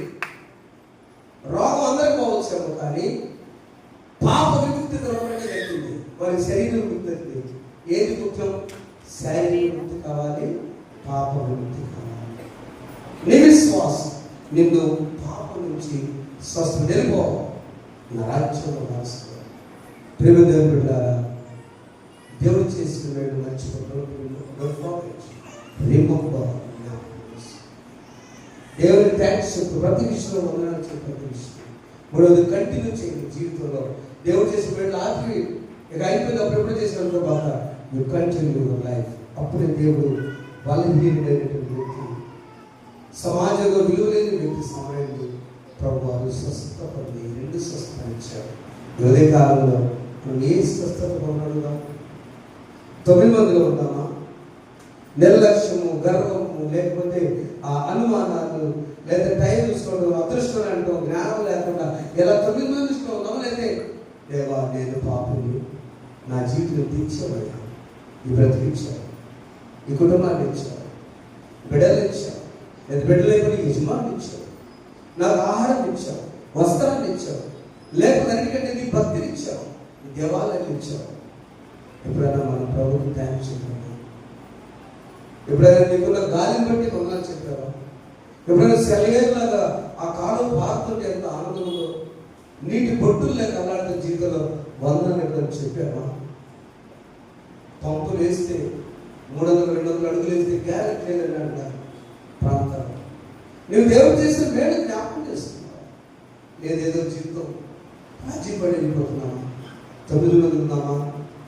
రోగం అందరికి పోవచ్చేమో, కానీ పాప విముక్తి దొరకడానికి తగ్గింది. వారి శరీరం విముక్తి. ఏది ముఖ్యం? శరీర విముక్తి కావాలి, పాప విముక్తి కావాలి. నీ విశ్వాసం నిన్ను పాపం నుంచి స్వస్థ నిలిపో, నా రాజ్యంలో రాసుకో. ప్రేమ దేవుని బిడ్డలారా, దేవుడు చేసిన వేడు మర్చిపోతాడు. దేవుని థ్యాంక్స్ చెప్పు. ప్రతి విషయంలో వందనాలు చెప్పు. మూడవది, కంటిన్యూ చేయండి జీవితంలో. దేవుడు చేసిన వేడు ఆపి ఇక అయిపోయింది, అప్పుడెప్పుడు చేసినందుకు బాగా యు కంటిన్యూ యువర్ లైఫ్. అప్పుడే దేవుడు బలహీనుడైనటువంటి వ్యక్తి, సమాజంలో విలువలేని వ్యక్తి సమయంలో ప్రభు వారు స్వస్థపడి 2 స్వస్థపరిచారు. ఇదే కాలంలో మనం ఏ స్వస్థత పొందడుగా? 9 మందిలో ఉన్నామా? నిర్లక్ష్యము, గర్వము, లేకపోతే ఆ అనుమానాలు, లేదా టైం చూసుకోవడం, అదృష్టం అంటూ జ్ఞానం లేకుండా ఇలా 9 మంది ఉన్నామా? లేదా దేవా నేను పాపుని, నా జీవితం తీర్చబడ్డా, ఈ బ్రతికించావు, ఈ కుటుంబాన్ని ఇచ్చావు, బిడ్డలు ఇచ్చావు, లేదా బిడ్డలేమని యజమాని ఇచ్చావు, నాకు ఆహారం ఇచ్చావు, వస్త్రాన్ని ఇచ్చావు, లేకపోతే అన్నిటికంటే నీ భక్తిని ఇచ్చావు, నీ దేవాలయాన్ని ఇచ్చావు. ఎప్పుడైనా మనం ప్రభుత్వం థ్యాంక్స్ చెప్పావా? ఎప్పుడైనా నీకున్న గాలిని బట్టి వందనాలు చెప్పావా? ఎప్పుడైనా సెలయేలాగా ఆ కాలం పారుతుంటే ఎంత ఆనందంలో, నీటి బొట్టులు లేక అల్లాడుతున్న జీవితంలో వందనాలు ఎప్పుడైనా చెప్పావా? పంపులు వేస్తే 300-200 అడుగులు వేస్తే గ్యారెంటీ లేదని అంటారు ప్రాంతాలు. నువ్వు దేవుడు చేసిన మేలు జ్ఞాపకం చేస్తున్నావు. లేదేదో జీవితం రాజీ పడి వెళ్ళిపోతున్నామా? 9 మంది ఉన్నామా?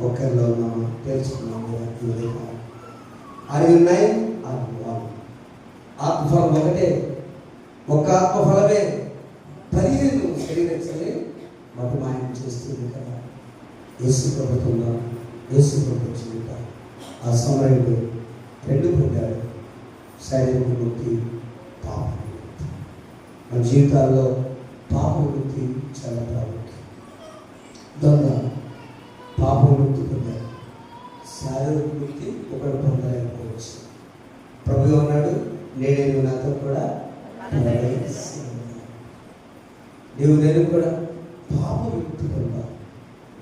ఒక్కరిలో ఉన్నామా? తెలుసుకున్నాము. Are you 9 are 1? ఆత్మఫలం ఒకటే, ఒక్క ఆత్మఫలమే 15 శరీరక్షని మటుమాయం చేస్తుంది కదా. యేసు ప్రభుత్వంలో యేసు ప్రభుత్వం జీవితం ఆ సమయంలో 2 పొందాడు, శారీరక విముక్తి, పాప విముక్తి. మన జీవితాల్లో పాప విముక్తి చాలా ప్రాముఖ్యం. దొంగ పాప విముక్తి పొందాడు, శారీరక విముక్తి ఒకడు పొందలేకపోవచ్చు. ప్రభు అన్నాడు, నేనే నాతో కూడా నీవు నేను కూడా పాప విముక్తి పొందాలి.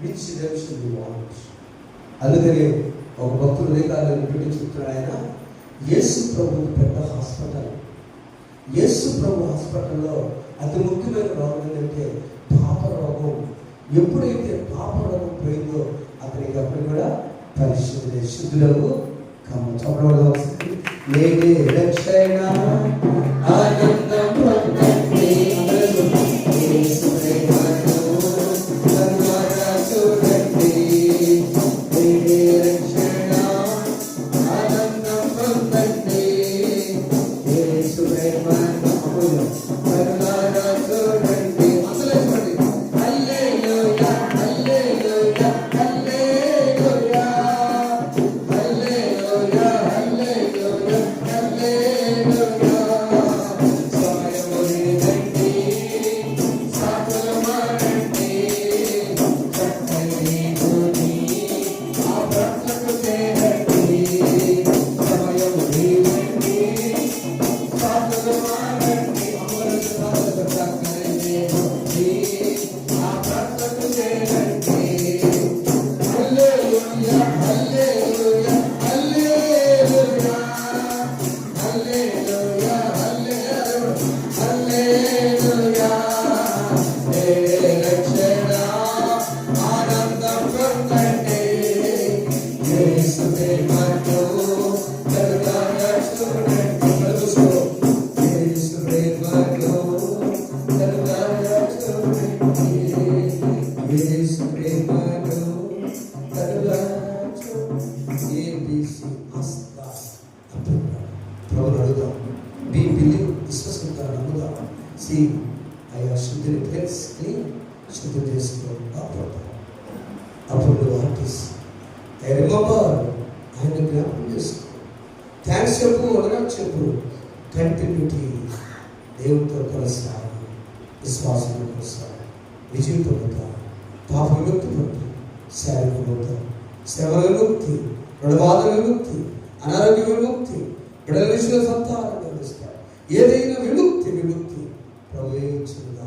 Which redemption you want. అందుకని ఒక భక్తుడు రేఖాలను పెట్టి చెప్తున్నాడు ఆయన, యేసు ప్రభు పెద్ద హాస్పిటల్. యేసు ప్రభు హాస్పిటల్లో అతి ముఖ్యమైన రోగం ఏంటంటే పాప రోగం. ఎప్పుడైతే పాప రోగం పోయిందో అతనికి అప్పుడు కూడా పరిశుద్ధులే, శుద్ధులకు కమ్మ. చెప్పడం నేనే రక్షణ ఆనందం పొందండి. అయ్యా శుద్ధిని ప్లేస్ శుద్ధి చేసుకో అప్పుడు ఆర్టిస్ట్ ఐ రిమెంబర్ ఆయన జ్ఞాపకం చేసుకో. థ్యాంక్స్ చెప్పు, వదనాలు చెప్పు. కంటిన్యూటీ దేవుడితో కొనసాగు, విశ్వాసంలో కొనసాగు, విజయం పొందుతారు, పాప విముక్తి పొందుతారు, శారీరక విముక్తి, శ్రమ విముక్తి, రుణబాధ విముక్తి, అనారోగ్య విముక్తి, బిడ్డల విషయంలో సంతానం నిర్మిస్తారు. ఏదైనా విముక్తి ప్రభు ఇచ్చిందా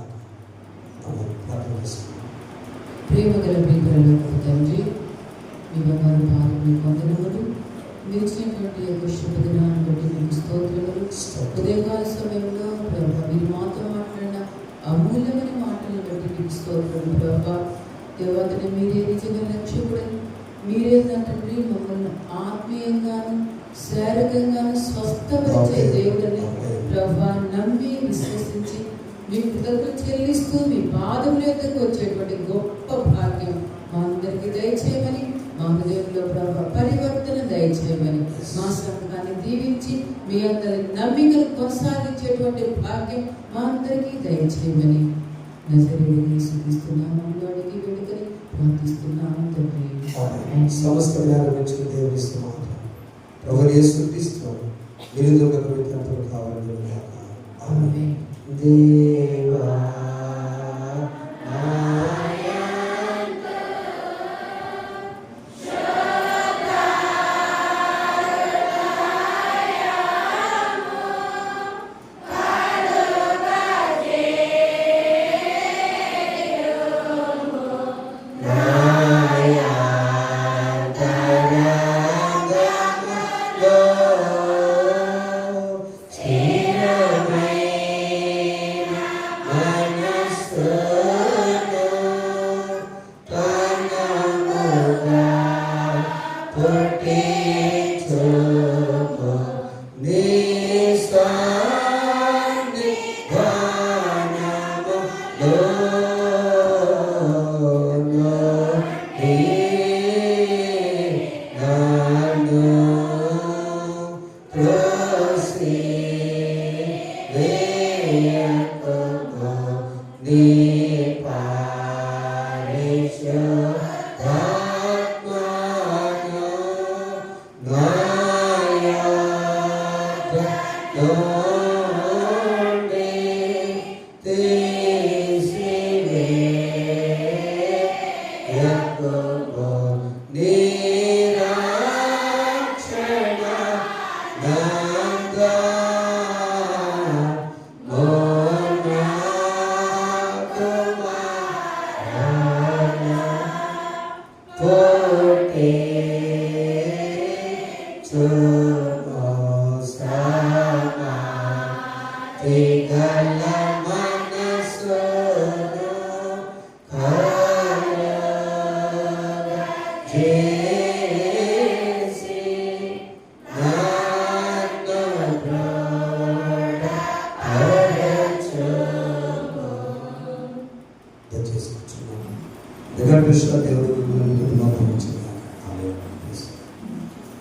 ప్రార్థన చేసుకుంటాం. ప్రేమ గల ప్రియమైన తండ్రి, మీ బంగారు పాదములు వందనములు. మీరు ఇచ్చినటువంటి యొక్క శుభదినాన్ని బట్టి మీకు స్తోత్రములు. ఉదయకాల సమయంలో ప్రభు మీరు మాతో మాట్లాడిన అమూల్యమైన మాటలను బట్టి మీకు స్తోత్రములు. ప్రభు దేవతని మీరే నిజమైన రక్షకుడని, మీరే తండ్రి మమ్మల్ని ఆత్మీయంగాను శారీరకంగాను స్వస్థపరిచే దేవుడని ప్రభు నమ్మి విశ్వసించి మీ కృతజ్ఞతలు చెల్లిస్తూ మీ పాదముల యొద్దకు వచ్చేటువంటి గొప్ప భాగ్యం మా అందరికీ దయచేయమని, మా హృదయంలో ప్రభు పరివర్తన దయచేయమని, మా సంఘాన్ని దీవించి మీ అందరి నమ్మికను కొనసాగించేటువంటి భాగ్యం మా అందరికీ దయచేయమని నజరేయుడైన యేసుక్రీస్తు నామములో అడిగి వేడుకొని ప్రార్థిస్తున్నాము తండ్రి. సమస్త జ్ఞానం నుంచి దేవుడిస్తున్నాము. ప్రభు యేసుక్రీస్తు విరుద్ధంగా పవిత్రతలు కావాలని ఆమేన్. దేవా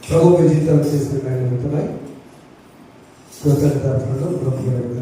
ప్రభు జీవితాలు చేసిన కృతజ్ఞతలు